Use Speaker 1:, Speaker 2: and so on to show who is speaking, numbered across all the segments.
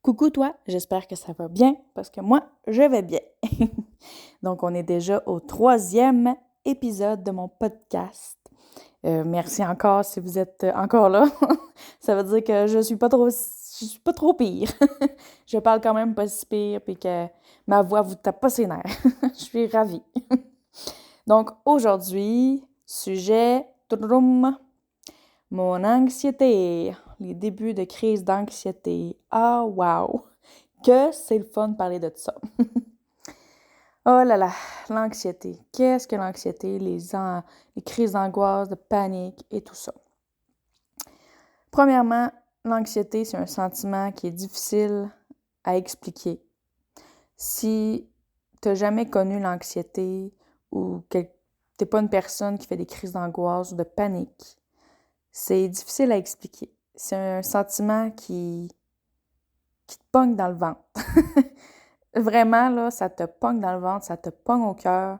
Speaker 1: Coucou toi, j'espère que ça va bien parce que moi, je vais bien. Donc, on est déjà au 3e épisode de mon podcast. Merci encore si vous êtes encore là. Ça veut dire que je suis pas trop pire. Je parle quand même pas si pire puis que ma voix vous tape pas ses nerfs. Je suis ravie. Donc, aujourd'hui, sujet... Tudum, mon anxiété, les débuts de crise d'anxiété. Ah, wow! Que c'est le fun de parler de ça. Oh là là, l'anxiété. Qu'est-ce que l'anxiété? Les crises d'angoisse, de panique et tout ça. Premièrement, l'anxiété, c'est un sentiment qui est difficile à expliquer. Si tu n'as jamais connu l'anxiété ou que tu n'es pas une personne qui fait des crises d'angoisse ou de panique, c'est difficile à expliquer. C'est un sentiment qui te pogne dans le ventre. Vraiment, là, ça te pogne dans le ventre, ça te pogne au cœur.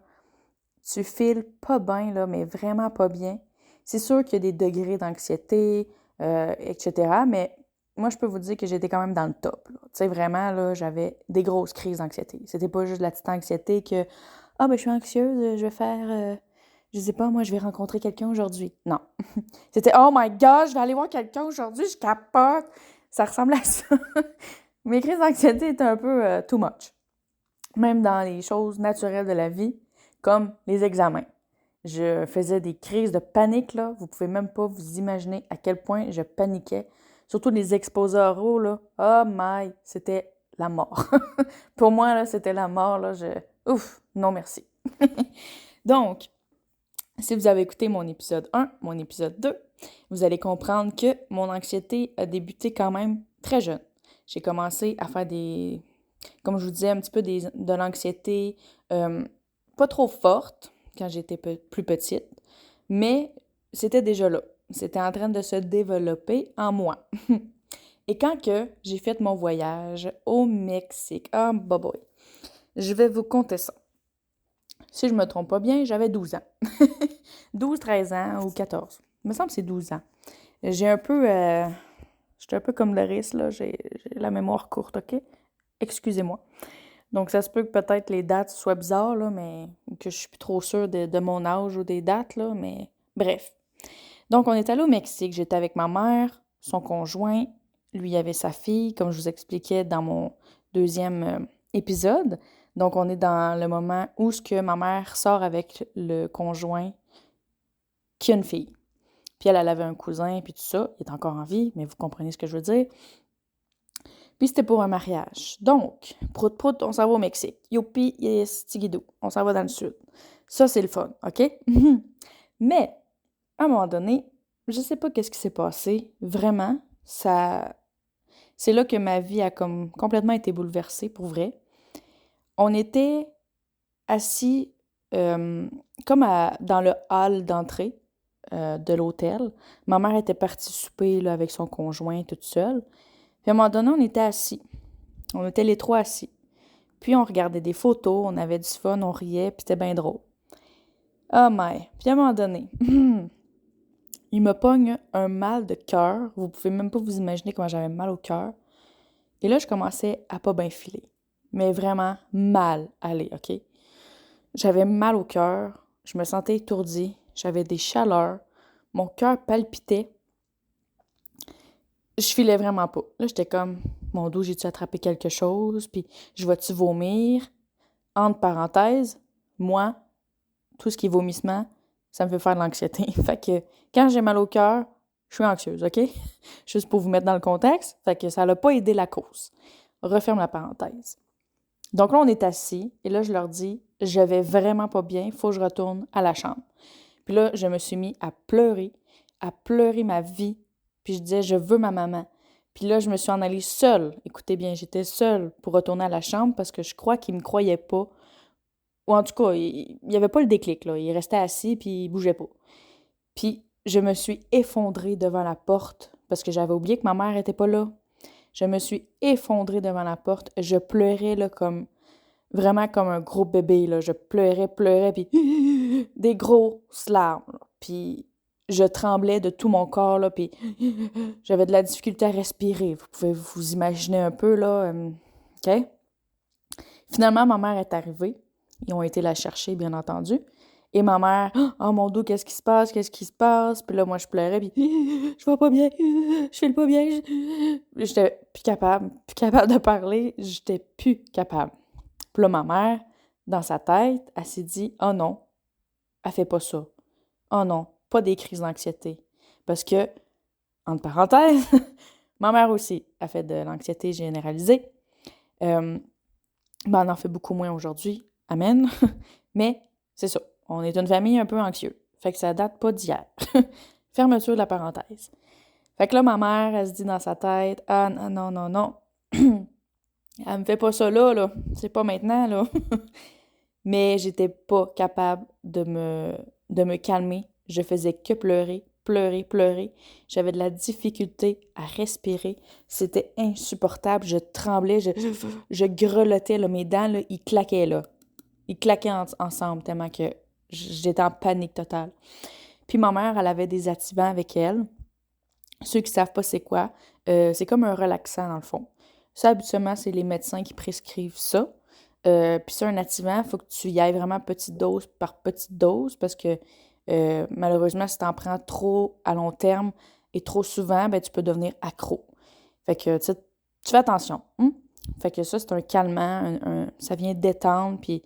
Speaker 1: Tu files pas bien, là, mais vraiment pas bien. C'est sûr qu'il y a des degrés d'anxiété, etc., mais moi, je peux vous dire que j'étais quand même dans le top. Tu sais, vraiment, là, j'avais des grosses crises d'anxiété. C'était pas juste de la petite anxiété que « Ah, ben, je suis anxieuse, je vais faire... je sais pas, moi, je vais rencontrer quelqu'un aujourd'hui. » Non. C'était « Oh my God, je vais aller voir quelqu'un aujourd'hui, je capote. » Ça ressemble à ça. Mes crises d'anxiété étaient un peu too much. Même dans les choses naturelles de la vie, comme les examens. Je faisais des crises de panique, là. Vous pouvez même pas vous imaginer à quel point je paniquais. Surtout les exposés oraux, là. Oh my, c'était la mort. Pour moi, là, c'était la mort, là. Ouf, non merci. Donc, si vous avez écouté mon épisode 1, mon épisode 2, vous allez comprendre que mon anxiété a débuté quand même très jeune. J'ai commencé à faire comme je vous disais, un petit peu de l'anxiété pas trop forte quand j'étais plus petite, mais c'était déjà là. C'était en train de se développer en moi. Et quand que j'ai fait mon voyage au Mexique, boy, je vais vous conter ça. Si je me trompe pas bien, j'avais 12 ans. 12, 13 ans ou 14. Il me semble que c'est 12 ans. J'étais un peu comme Loris, là. J'ai la mémoire courte, OK? Excusez-moi. Donc, ça se peut que peut-être les dates soient bizarres, là, mais que je suis plus trop sûre de mon âge ou des dates, là, mais bref. Donc, on est allé au Mexique. J'étais avec ma mère, son conjoint, lui il avait sa fille, comme je vous expliquais dans mon 2e épisode. Donc, on est dans le moment où ce que ma mère sort avec le conjoint qui a une fille. Puis elle avait un cousin, puis tout ça. Il est encore en vie, mais vous comprenez ce que je veux dire. Puis c'était pour un mariage. Donc, prout, on s'en va au Mexique. Youpi, yes, tigidou. On s'en va dans le sud. Ça, c'est le fun, OK? Mais, à un moment donné, je sais pas qu'est-ce qui s'est passé. Vraiment, c'est là que ma vie a comme complètement été bouleversée, pour vrai. On était assis comme dans le hall d'entrée de l'hôtel. Ma mère était partie souper là, avec son conjoint toute seule. Puis à un moment donné, on était assis. On était les 3 assis. Puis on regardait des photos, on avait du fun, on riait, puis c'était bien drôle. Oh my! Puis à un moment donné, il me pogne un mal de cœur. Vous pouvez même pas vous imaginer comment j'avais mal au cœur. Et là, je commençais à pas bien filer. Mais vraiment mal aller, OK? J'avais mal au cœur, je me sentais étourdie, j'avais des chaleurs, mon cœur palpitait. Je filais vraiment pas. Là, j'étais comme, mon dos, j'ai-tu attrapé quelque chose? Puis, je vais-tu vomir? Entre parenthèses, moi, tout ce qui est vomissement, ça me fait faire de l'anxiété. Fait que, quand j'ai mal au cœur, je suis anxieuse, OK? Juste pour vous mettre dans le contexte. Fait que ça n'a pas aidé la cause. Referme la parenthèse. Donc là, on est assis, et là, je leur dis, je vais vraiment pas bien, il faut que je retourne à la chambre. Puis là, je me suis mis à pleurer ma vie. Puis je disais, je veux ma maman. Puis là, je me suis en allée seule. Écoutez bien, j'étais seule pour retourner à la chambre parce que je crois qu'il me croyait pas. Ou en tout cas, il n'y avait pas le déclic, là. Il restait assis, puis il bougeait pas. Puis je me suis effondrée devant la porte parce que j'avais oublié que ma mère était pas là. Je me suis effondrée devant la porte. Je pleurais, là, vraiment comme un gros bébé, là. Je pleurais, puis des grosses larmes, là. Puis je tremblais de tout mon corps, là, puis j'avais de la difficulté à respirer. Vous pouvez vous imaginer un peu, là. OK? Finalement, ma mère est arrivée. Ils ont été la chercher, bien entendu. Et ma mère, oh mon Dieu, qu'est-ce qui se passe? Qu'est-ce qui se passe? Puis là, moi, je pleurais, puis je vais pas bien, je file pas bien. J'étais plus capable de parler, j'étais plus capable. Puis là, ma mère, dans sa tête, elle s'est dit, oh non, elle fait pas ça. Oh non, pas des crises d'anxiété. Parce que, entre parenthèses, ma mère aussi a fait de l'anxiété généralisée. Ben, on en fait beaucoup moins aujourd'hui. Amen. Mais c'est ça. On est une famille un peu anxieuse. Fait que ça date pas d'hier. Fermeture de la parenthèse. Fait que là, ma mère, elle se dit dans sa tête, ah non, non, non, non. Elle me fait pas ça là. C'est pas maintenant, là. Mais j'étais pas capable de me calmer. Je faisais que pleurer, pleurer, pleurer. J'avais de la difficulté à respirer. C'était insupportable. Je tremblais, je grelottais, là. Mes dents, là, ils claquaient, là. Ils claquaient ensemble tellement que j'étais en panique totale. Puis ma mère, elle avait des activants avec elle. Ceux qui savent pas c'est quoi, c'est comme un relaxant dans le fond. Ça, habituellement, c'est les médecins qui prescrivent ça. Puis ça, un activant, il faut que tu y ailles vraiment petite dose par petite dose parce que malheureusement, si tu en prends trop à long terme et trop souvent, ben, tu peux devenir accro. Fait que tu fais attention. Fait que ça, c'est un calmant, ça vient détendre, puis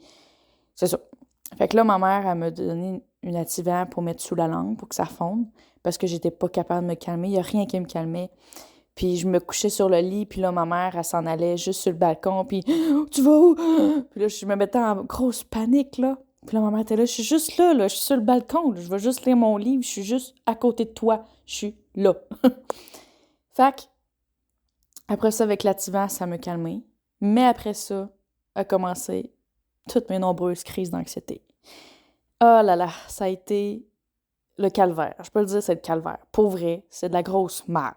Speaker 1: c'est ça. Fait que là, ma mère, elle m'a donné une activant pour mettre sous la langue pour que ça fonde parce que j'étais pas capable de me calmer. Il y a rien qui me calmait. Puis je me couchais sur le lit, puis là, ma mère, elle s'en allait juste sur le balcon, puis « Tu vas où? » Puis là, je me mettais en grosse panique, là. Puis là, ma mère était là, « Je suis juste là, je suis sur le balcon, là. Je vais juste lire mon livre, je suis juste à côté de toi, je suis là. » Fait que, après ça, avec l'activant, ça me calmait. Mais après ça, a commencé toutes mes nombreuses crises d'anxiété. Oh là là, ça a été le calvaire. Je peux le dire, c'est le calvaire. Pour vrai, c'est de la grosse merde.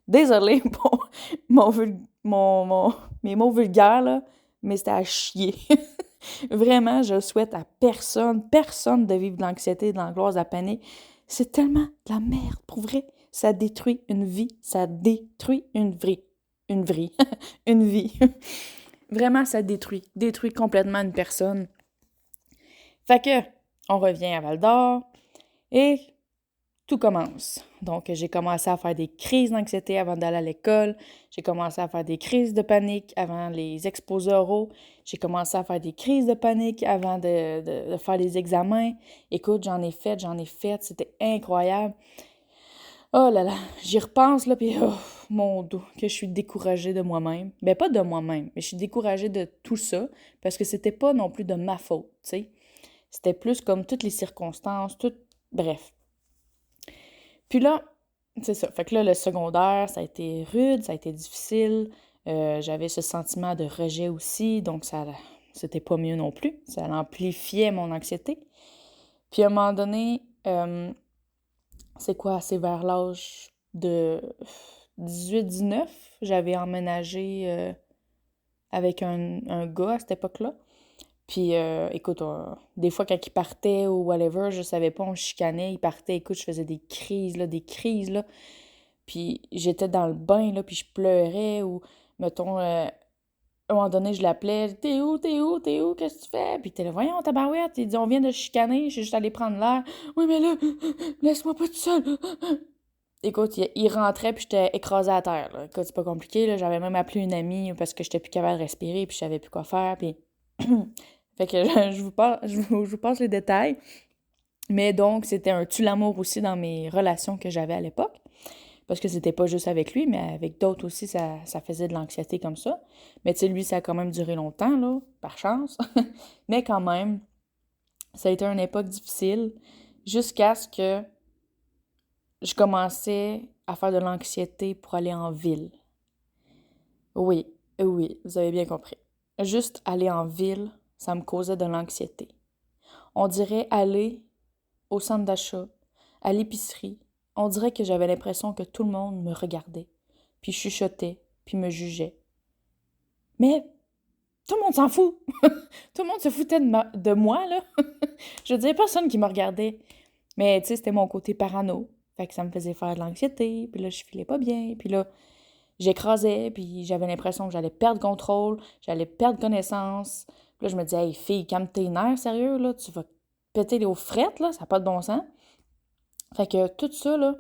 Speaker 1: Désolée pour mes mots vulgaires, là, mais c'était à chier. Vraiment, je souhaite à personne de vivre de l'anxiété, de l'angoisse, de la panique. C'est tellement de la merde, pour vrai. Ça détruit une vie, ça détruit une vie. Une vie. Vraiment, ça détruit complètement une personne. Fait que, on revient à Val-d'Or et tout commence. Donc, j'ai commencé à faire des crises d'anxiété avant d'aller à l'école. J'ai commencé à faire des crises de panique avant les exposés oraux. J'ai commencé à faire des crises de panique avant de faire les examens. Écoute, j'en ai fait. C'était incroyable. Oh là là, j'y repense, là, puis oh, mon Dieu, que je suis découragée de moi-même. Ben, pas de moi-même, mais je suis découragée de tout ça parce que c'était pas non plus de ma faute, tu sais. C'était plus comme toutes les circonstances, bref. Puis là, c'est ça. Fait que là, le secondaire, ça a été rude, ça a été difficile. J'avais ce sentiment de rejet aussi, donc c'était pas mieux non plus. Ça amplifiait mon anxiété. Puis à un moment donné, c'est vers l'âge de 18-19, j'avais emménagé avec un gars à cette époque-là. Puis, écoute, des fois, quand il partait ou whatever, je savais pas, on chicanait, il partait, écoute, je faisais des crises, là. Puis, j'étais dans le bain, là, puis je pleurais, ou, mettons, à un moment donné, je l'appelais, « T'es où? Qu'est-ce que tu fais? » Puis, t'es là, « Voyons, tabarouette, il dit, on vient de chicaner, je suis juste allée prendre l'air. »« Oui, mais là, laisse-moi pas tout seul. » Écoute, il rentrait, puis j'étais écrasée à terre, là. Écoute, c'est pas compliqué, là, j'avais même appelé une amie parce que j'étais plus capable de respirer, puis je savais plus quoi faire, puis... Fait que je vous passe les détails. Mais donc, c'était un tue-l'amour aussi dans mes relations que j'avais à l'époque. Parce que c'était pas juste avec lui, mais avec d'autres aussi, ça faisait de l'anxiété comme ça. Mais tu sais, lui, ça a quand même duré longtemps, là, par chance. Mais quand même, ça a été une époque difficile jusqu'à ce que je commençais à faire de l'anxiété pour aller en ville. Oui, vous avez bien compris. Juste aller en ville, ça me causait de l'anxiété. On dirait aller au centre d'achat, à l'épicerie. On dirait que j'avais l'impression que tout le monde me regardait, puis chuchotait, puis me jugeait. Mais tout le monde s'en fout. Tout le monde se foutait de moi, là. Je veux dire, personne qui me regardait. Mais, tu sais, c'était mon côté parano. Fait que ça me faisait faire de l'anxiété, puis là, je filais pas bien, puis là, j'écrasais, puis j'avais l'impression que j'allais perdre contrôle, j'allais perdre connaissance. Puis là, je me disais, hey, fille, calme tes nerfs, sérieux, là, tu vas péter les aux frettes, là, ça n'a pas de bon sens. Fait que tout ça, là,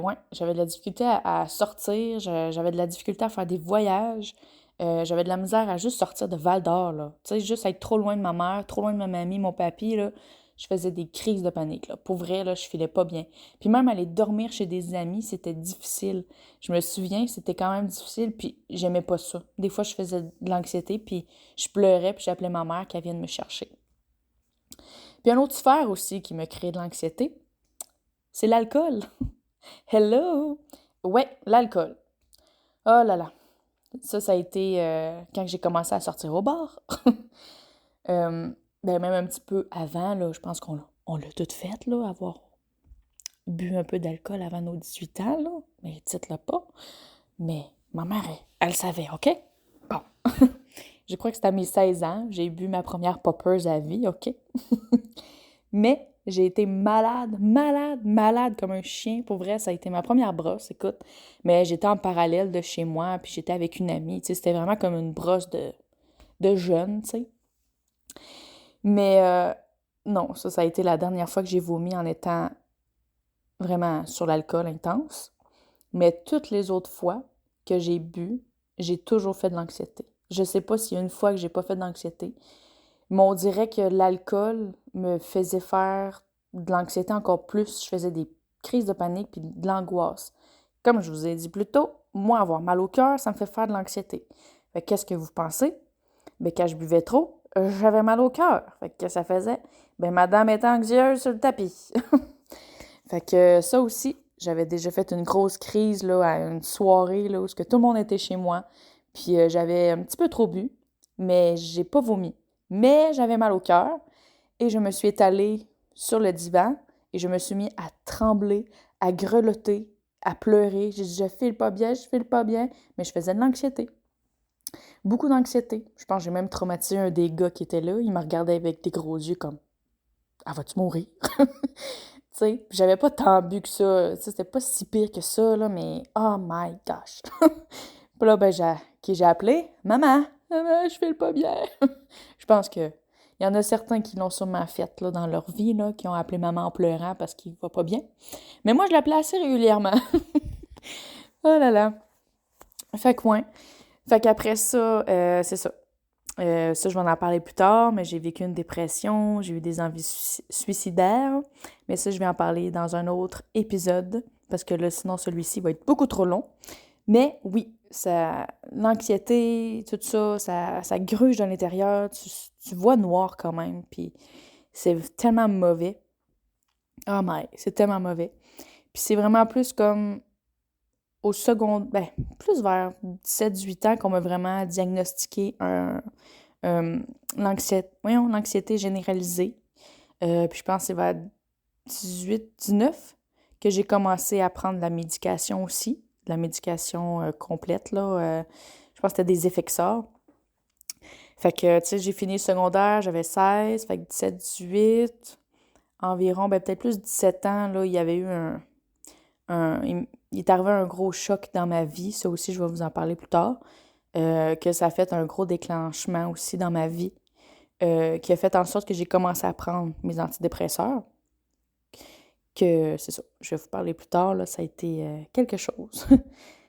Speaker 1: ouais, j'avais de la difficulté à sortir, j'avais de la difficulté à faire des voyages, j'avais de la misère à juste sortir de Val-d'Or, là. Tu sais, juste être trop loin de ma mère, trop loin de ma mamie, mon papy, là, je faisais des crises de panique, là. Pour vrai, là, je filais pas bien. Puis même aller dormir chez des amis, c'était difficile. Je me souviens, c'était quand même difficile, puis j'aimais pas ça. Des fois, je faisais de l'anxiété, puis je pleurais, puis j'appelais ma mère qu'elle vienne me chercher. Puis un autre sphère aussi qui me crée de l'anxiété, c'est l'alcool. Hello! Ouais, l'alcool. Oh là là. Ça a été quand j'ai commencé à sortir au bar. Ben même un petit peu avant, là, je pense qu'on l'a tout fait, là, avoir bu un peu d'alcool avant nos 18 ans, là. Mais dites-le pas. Mais ma mère, elle savait, OK? Bon. Je crois que c'était à mes 16 ans. J'ai bu ma première poppers à vie, OK? Mais j'ai été malade comme un chien. Pour vrai, ça a été ma première brosse, écoute. Mais j'étais en parallèle de chez moi, puis j'étais avec une amie. Tu sais, c'était vraiment comme une brosse de jeune, tu sais. Mais non, ça a été la dernière fois que j'ai vomi en étant vraiment sur l'alcool intense. Mais toutes les autres fois que j'ai bu, j'ai toujours fait de l'anxiété. Je sais pas s'il y a une fois que j'ai pas fait d'anxiété, mais on dirait que l'alcool me faisait faire de l'anxiété encore plus. Je faisais des crises de panique puis de l'angoisse. Comme je vous ai dit plus tôt, moi, avoir mal au cœur, ça me fait faire de l'anxiété. Fait que qu'est-ce que vous pensez? Ben, quand je buvais trop, j'avais mal au cœur. Fait que ça faisait? Ben, madame était anxieuse sur le tapis. Fait que ça aussi, j'avais déjà fait une grosse crise là, à une soirée là, où tout le monde était chez moi. Puis j'avais un petit peu trop bu, mais j'ai pas vomi. Mais j'avais mal au cœur et je me suis étalée sur le divan et je me suis mis à trembler, à grelotter, à pleurer. J'ai dit, je file pas bien, je file pas bien, mais je faisais de l'anxiété. Beaucoup d'anxiété. Je pense que j'ai même traumatisé un des gars qui était là. Il me regardait avec des gros yeux comme, ah, vas-tu mourir? Tu sais, j'avais pas tant bu que ça. Tu sais, c'était pas si pire que ça, là, mais oh my gosh. Puis là, ben, j'ai appelé Maman, maman, je file pas bien. Je pense que il y en a certains qui l'ont sûrement fait là, dans leur vie, là, qui ont appelé maman en pleurant parce qu'il va pas bien. Mais moi, je l'appelais assez régulièrement. Oh là là. Fait que ouais. Fait qu'après ça, c'est ça. Ça, je vais en parler plus tard, mais j'ai vécu une dépression, j'ai eu des envies suicidaires. Mais ça, je vais en parler dans un autre épisode, parce que là, sinon, celui-ci va être beaucoup trop long. Mais oui, l'anxiété, tout ça, ça gruge dans l'intérieur, tu vois noir quand même, puis c'est tellement mauvais. Oh my, c'est tellement mauvais. Puis c'est vraiment plus comme au second, ben, plus vers 17-18 ans qu'on m'a vraiment diagnostiqué l'anxiété généralisée. Puis je pense que c'est vers 18-19 que j'ai commencé à prendre de la médication aussi, de la médication complète, là. Je pense que c'était des Effexor. Fait que, tu sais, j'ai fini le secondaire, j'avais 16, fait que 17-18, environ, ben peut-être plus 17 ans, là, il y avait eu il est arrivé un gros choc dans ma vie, ça aussi, je vais vous en parler plus tard, que ça a fait un gros déclenchement aussi dans ma vie, qui a fait en sorte que j'ai commencé à prendre mes antidépresseurs. Que c'est ça, je vais vous parler plus tard, là, ça a été quelque chose.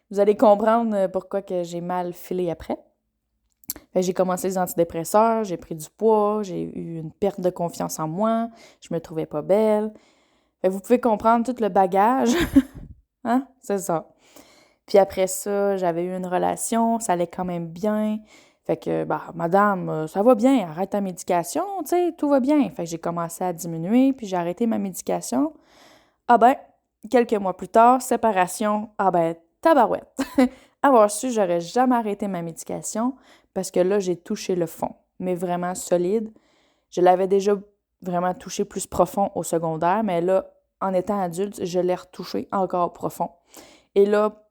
Speaker 1: Vous allez comprendre pourquoi que j'ai mal filé après. Fait que j'ai commencé les antidépresseurs, j'ai pris du poids, j'ai eu une perte de confiance en moi, je me trouvais pas belle. Fait que vous pouvez comprendre tout le bagage, hein? C'est ça. Puis après ça, j'avais eu une relation, ça allait quand même bien. Fait que, bah, madame, ça va bien, arrête ta médication, tu sais, tout va bien. Fait que j'ai commencé à diminuer, puis j'ai arrêté ma médication. Ah ben, quelques mois plus tard, séparation. Ah ben, tabarouette. Avoir su, j'aurais jamais arrêté ma médication parce que là, j'ai touché le fond, mais vraiment solide. Je l'avais déjà vraiment touché plus profond au secondaire, mais là, en étant adulte, je l'ai retouché encore profond. Et là,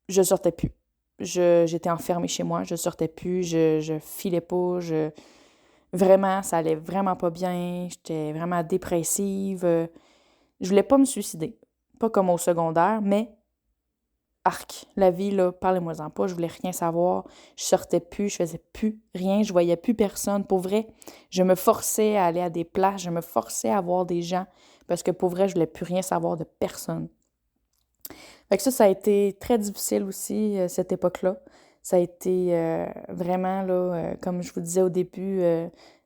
Speaker 1: je sortais plus. J'étais enfermée chez moi, je sortais plus, je filais pas, vraiment, ça allait vraiment pas bien, j'étais vraiment dépressive. Je voulais pas me suicider. pas comme au secondaire, mais arc, la vie, là, parlez-moi-en pas, je voulais rien savoir, je sortais plus, je faisais plus rien, je voyais plus personne. Pour vrai, je me forçais à aller à des places, je me forçais à voir des gens, parce que pour vrai, je voulais plus rien savoir de personne. Fait que ça a été très difficile aussi, cette époque-là. Ça a été vraiment, là, comme je vous disais au début,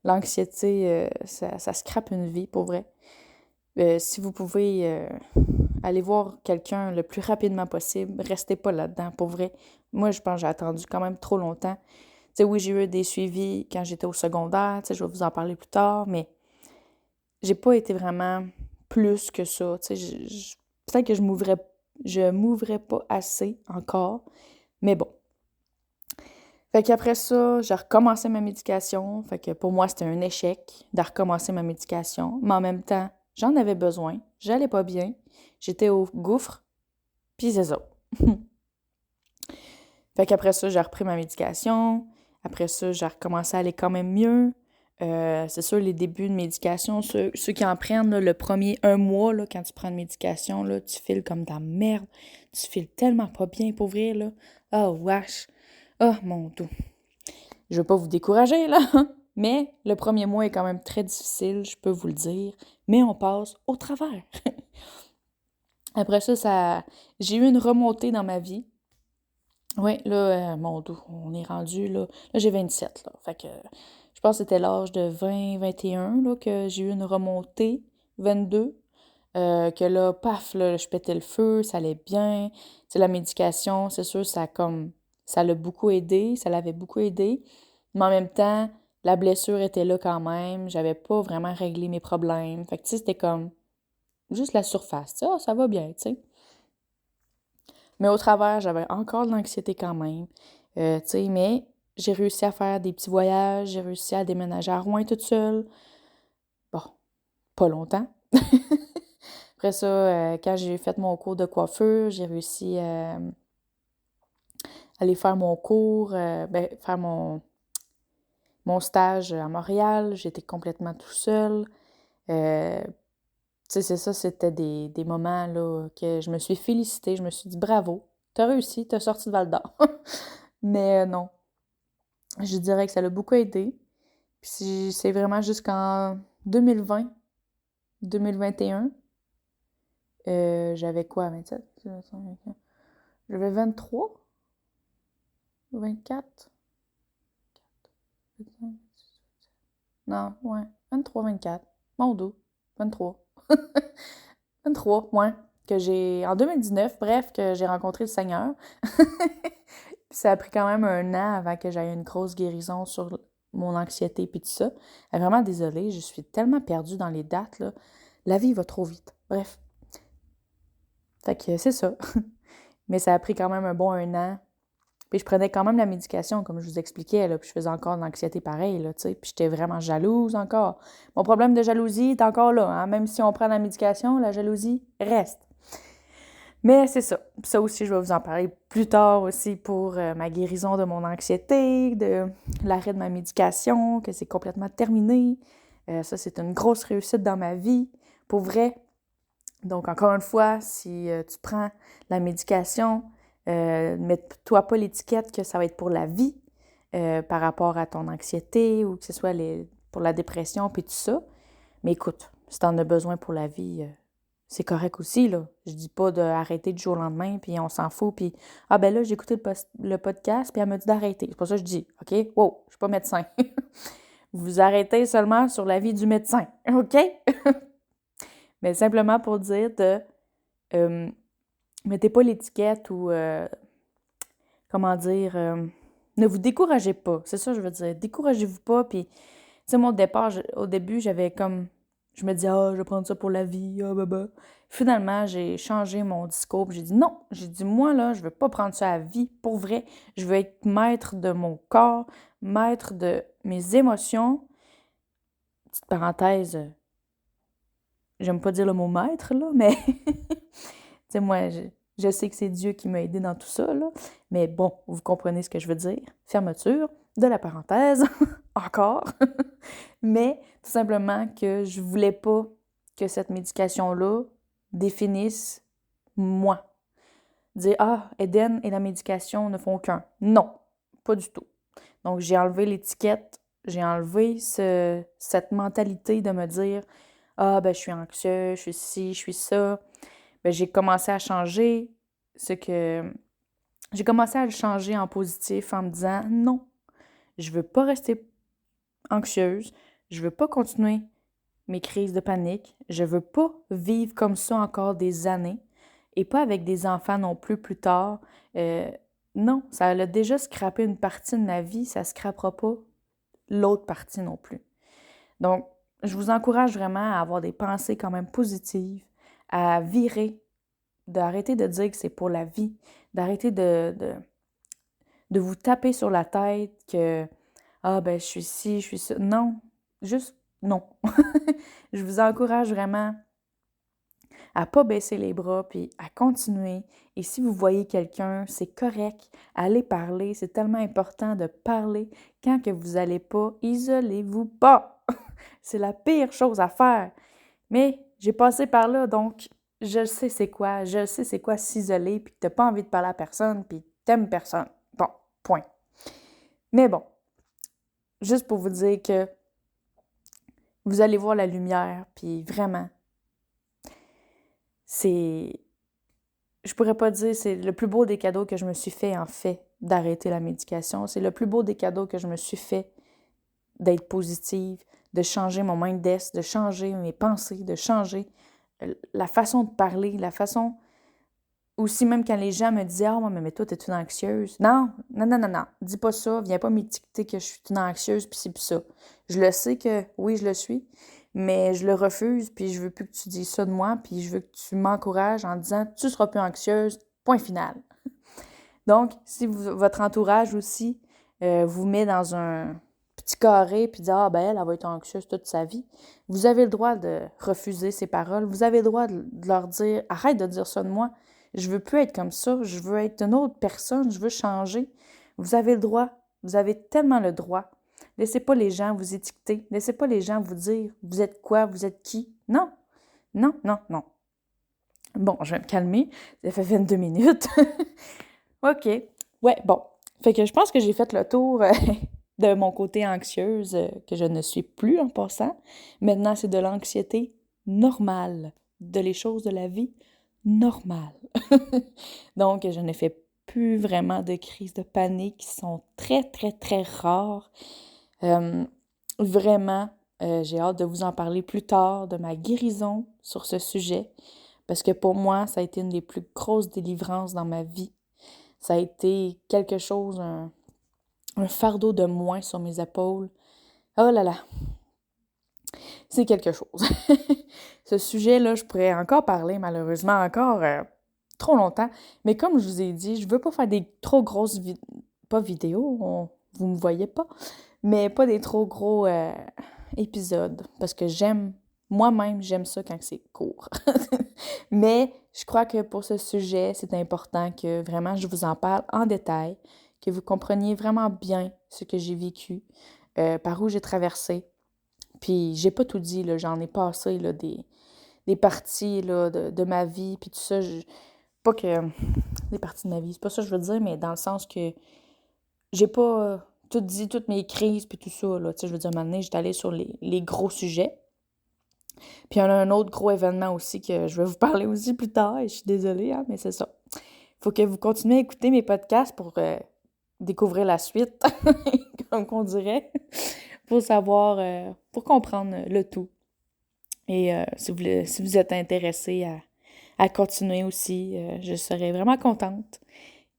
Speaker 1: l'anxiété, ça scrape une vie, pour vrai. Si vous pouvez aller voir quelqu'un le plus rapidement possible, restez pas là-dedans, pour vrai. Moi, je pense que j'ai attendu quand même trop longtemps. Tu sais, oui, j'ai eu des suivis quand j'étais au secondaire, tu sais, je vais vous en parler plus tard, mais j'ai pas été vraiment plus que ça. Tu sais, peut-être que je m'ouvrais pas assez encore, mais bon. Fait qu'après ça, j'ai recommencé ma médication. Fait que pour moi, c'était un échec de recommencer ma médication. Mais en même temps, j'en avais besoin. J'allais pas bien. J'étais au gouffre. Puis c'est ça. Fait qu'après ça, j'ai repris ma médication. Après ça, j'ai recommencé à aller quand même mieux. C'est sûr, les débuts de médication, ceux qui en prennent là, le premier 1 mois, là, quand tu prends une médication, là, tu files comme de la merde. Tu files tellement pas bien pour vrai, là. Oh, wesh. Oh, mon Dieu. Je veux pas vous décourager, là. Mais le premier mois est quand même très difficile, je peux vous le dire. Mais on passe au travers. Après ça, j'ai eu une remontée dans ma vie. Oui, là, mon Dieu, on est rendu, là. Là, j'ai 27, là. Fait que je pense que c'était l'âge de 20, 21, là, que j'ai eu une remontée. 22. Que là, paf, là, je pétais le feu, ça allait bien. Tu sais, la médication, c'est sûr, ça l'a beaucoup aidé, ça l'avait beaucoup aidé. Mais en même temps, la blessure était là quand même. J'avais pas vraiment réglé mes problèmes. Fait que, tu sais, c'était comme juste la surface. Tu sais, ah, ça va bien, tu sais. Mais au travers, j'avais encore de l'anxiété quand même. Tu sais, mais j'ai réussi à faire des petits voyages, j'ai réussi à déménager à Rouen toute seule. Bon, pas longtemps. Après ça, quand j'ai fait mon cours de coiffure, j'ai réussi à aller faire mon cours, faire mon stage à Montréal. J'étais complètement tout seul. Tu sais, c'est ça, c'était des moments là, que je me suis félicitée. Je me suis dit bravo, t'as réussi, t'as sorti de Val-d'Or. Mais non, je dirais que ça l'a beaucoup aidé. Puis c'est vraiment jusqu'en 2020, 2021. J'avais quoi, 27? J'avais 23? 24? Non, ouais. 23, 24. Mon dos. 23. 23, ouais. Que j'ai. En 2019, bref, que j'ai rencontré le Seigneur. Puis ça a pris quand même 1 an avant que j'aie une grosse guérison sur mon anxiété puis tout ça. Vraiment désolée, je suis tellement perdue dans les dates, là. La vie va trop vite. Bref. Fait que c'est ça. Mais ça a pris quand même un bon 1 an. Puis je prenais quand même la médication, comme je vous expliquais, là, puis je faisais encore de l'anxiété pareil, là, tu sais, puis j'étais vraiment jalouse encore. Mon problème de jalousie est encore là, hein? Même si on prend la médication, la jalousie reste. Mais c'est ça. Ça aussi, je vais vous en parler plus tard aussi pour ma guérison de mon anxiété, de l'arrêt de ma médication, que c'est complètement terminé. Ça, c'est une grosse réussite dans ma vie, pour vrai. Donc, encore une fois, si tu prends la médication, mets-toi pas l'étiquette que ça va être pour la vie par rapport à ton anxiété ou que ce soit pour la dépression puis tout ça. Mais écoute, si t'en as besoin pour la vie, c'est correct aussi, là. Je dis pas d'arrêter du jour au lendemain puis on s'en fout puis ah ben là, j'ai écouté le podcast puis elle m'a dit d'arrêter. C'est pas ça que je dis, OK? Wow, je suis pas médecin. Vous arrêtez seulement sur l'avis du médecin, OK? Mais simplement pour dire mettez pas l'étiquette ou, comment dire, ne vous découragez pas. C'est ça que je veux dire. Découragez-vous pas. Puis, tu sais, moi, au début, j'avais comme, je me disais, ah, je vais prendre ça pour la vie, ah, bah. Finalement, j'ai changé mon discours. Puis j'ai dit non. J'ai dit, moi, là, je veux pas prendre ça à vie. Pour vrai, je veux être maître de mon corps, maître de mes émotions. Petite parenthèse, j'aime pas dire le mot maître, là, mais tu sais, moi, je sais que c'est Dieu qui m'a aidé dans tout ça, là. Mais bon, vous comprenez ce que je veux dire. Fermeture de la parenthèse, encore. Mais tout simplement que je voulais pas que cette médication-là définisse moi. Dire « Ah, Eden et la médication ne font qu'un ». Non, pas du tout. Donc, j'ai enlevé l'étiquette, j'ai enlevé cette mentalité de me dire « Ah, ben je suis anxieux, je suis ci, je suis ça ». Ben, j'ai commencé à changer J'ai commencé à le changer en positif en me disant « Non, je veux pas rester anxieuse, je veux pas continuer mes crises de panique, je veux pas vivre comme ça encore des années et pas avec des enfants non plus tard. Non, ça a déjà scrappé une partie de ma vie, ça scrappera pas l'autre partie non plus. Donc, je vous encourage vraiment à avoir des pensées quand même positives, à virer, d'arrêter de dire que c'est pour la vie, d'arrêter de vous taper sur la tête que « Ah, ben, je suis ci, je suis ça ». Non, juste non. Je vous encourage vraiment à pas baisser les bras puis à continuer. Et si vous voyez quelqu'un, c'est correct, allez parler. C'est tellement important de parler. Quand que vous n'allez pas, isolez-vous pas. C'est la pire chose à faire. Mais j'ai passé par là, donc je sais c'est quoi. Je sais c'est quoi s'isoler puis que t'as pas envie de parler à personne puis t'aimes personne. Bon, point. Mais bon, juste pour vous dire que vous allez voir la lumière, puis vraiment, je pourrais pas dire, c'est le plus beau des cadeaux que je me suis fait, en fait, d'arrêter la médication. C'est le plus beau des cadeaux que je me suis fait d'être positive, de changer mon mindset, de changer mes pensées, de changer la façon de parler, la façon... Aussi, même quand les gens me disaient « Ah, ouais, mais toi, t'es une anxieuse. » Non, non, non, non, non. Dis pas ça. Viens pas m'étiqueter que je suis une anxieuse, puis c'est puis ça. Je le sais que, oui, je le suis, mais je le refuse, puis je veux plus que tu dises ça de moi, puis je veux que tu m'encourages en disant « Tu seras plus anxieuse. » Point final. Donc, si votre entourage aussi vous met dans un petit carré, puis dit « Ah, ben elle va être anxieuse toute sa vie. » Vous avez le droit de refuser ces paroles. Vous avez le droit de leur dire « Arrête de dire ça de moi. » Je veux plus être comme ça, je veux être une autre personne, je veux changer. Vous avez le droit, vous avez tellement le droit. Laissez pas les gens vous étiqueter, laissez pas les gens vous dire « Vous êtes quoi, vous êtes qui? » Non, non, non, non. Bon, je vais me calmer, ça fait 22 minutes. OK, ouais, bon. Fait que je pense que j'ai fait le tour de mon côté anxieuse, que je ne suis plus en passant. Maintenant, c'est de l'anxiété normale, de les choses de la vie normales. Donc, je ne fais plus vraiment de crises de panique qui sont très, très, très rares. Vraiment, j'ai hâte de vous en parler plus tard, de ma guérison sur ce sujet, parce que pour moi, ça a été une des plus grosses délivrances dans ma vie. Ça a été quelque chose, un fardeau de moins sur mes épaules. Oh là là! C'est quelque chose. Ce sujet-là, je pourrais encore parler, malheureusement, encore trop longtemps. Mais comme je vous ai dit, je veux pas faire des trop grosses pas vidéos, vous me voyez pas, mais pas des trop gros épisodes. Parce que moi-même, j'aime ça quand c'est court. Mais je crois que pour ce sujet, c'est important que vraiment je vous en parle en détail, que vous compreniez vraiment bien ce que j'ai vécu, par où j'ai traversé. Puis j'ai pas tout dit, là, j'en ai passé là, des parties là, de ma vie, puis tout ça. Pas que des parties de ma vie, c'est pas ça que je veux dire, mais dans le sens que j'ai pas tout dit, toutes mes crises, puis tout ça. Là, je veux dire, maintenant, j'étais allée sur les gros sujets. Puis il y en a un autre gros événement aussi que je vais vous parler aussi plus tard, et je suis désolée, hein, mais c'est ça. Il faut que vous continuez à écouter mes podcasts pour découvrir la suite, comme qu'on dirait, pour savoir, pour comprendre le tout. Et si vous êtes intéressé à continuer aussi, je serais vraiment contente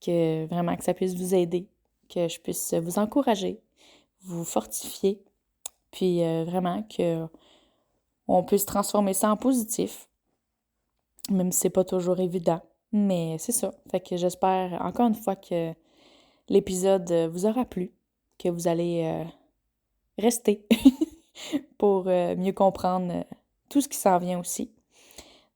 Speaker 1: que vraiment que ça puisse vous aider, que je puisse vous encourager, vous fortifier, puis vraiment que on puisse transformer ça en positif, même si c'est pas toujours évident. Mais c'est ça. Fait que j'espère encore une fois que l'épisode vous aura plu, que vous allez rester pour mieux comprendre tout ce qui s'en vient aussi.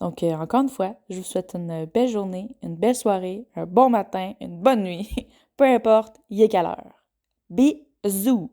Speaker 1: Donc, encore une fois, je vous souhaite une belle journée, une belle soirée, un bon matin, une bonne nuit, peu importe, il est quelle heure. Bisous!